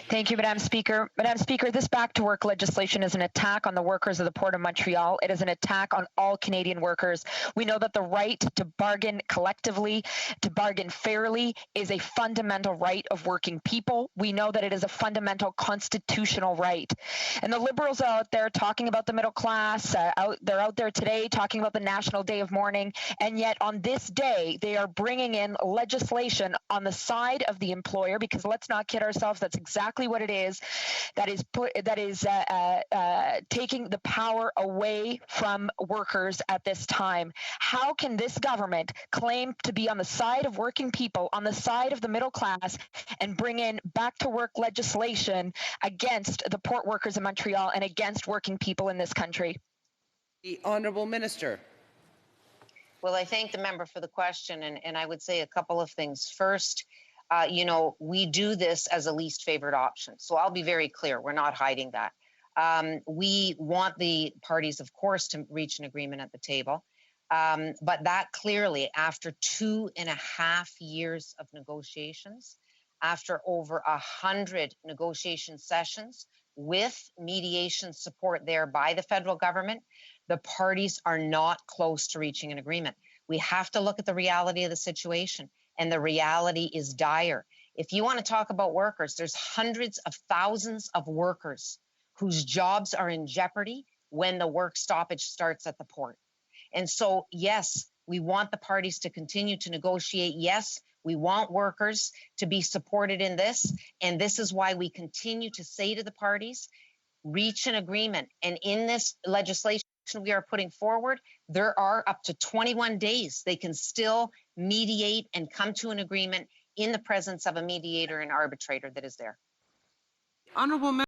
Thank you, Madam Speaker. Madam Speaker, this back-to-work legislation is an attack on the workers of the Port of Montreal. It is an attack on all Canadian workers. We know that the right to bargain collectively, to bargain fairly, is a fundamental right of working people. We know that it is a fundamental constitutional right. And the Liberals are out there talking about the middle class. They're out there today talking about the National Day of Mourning. And yet on this day, they are bringing in legislation on the side of the employer, because let's not kid ourselves, that's exactly what it is. That is taking the power away from workers at this time. How can this government claim to be on the side of working people, on the side of the middle class, and bring in back-to-work legislation against the port workers in Montreal and against working people in this country? The Honourable Minister. Well, I thank the member for the question, and I would say a couple of things. First, we do this as a least favored option. So I'll be very clear. We're not hiding that. We want the parties, of course, to reach an agreement at the table. But that clearly, after 2.5 years of negotiations, after over 100 negotiation sessions with mediation support there by the federal government, the parties are not close to reaching an agreement. We have to look at the reality of the situation, and the reality is dire. If you want to talk about workers, there's hundreds of thousands of workers whose jobs are in jeopardy when the work stoppage starts at the port. And so, yes, we want the parties to continue to negotiate. Yes, we want workers to be supported in this. And this is why we continue to say to the parties, reach an agreement. And in this legislation we are putting forward, there are up to 21 days. They can still mediate and come to an agreement in the presence of a mediator and arbitrator that is there. Honourable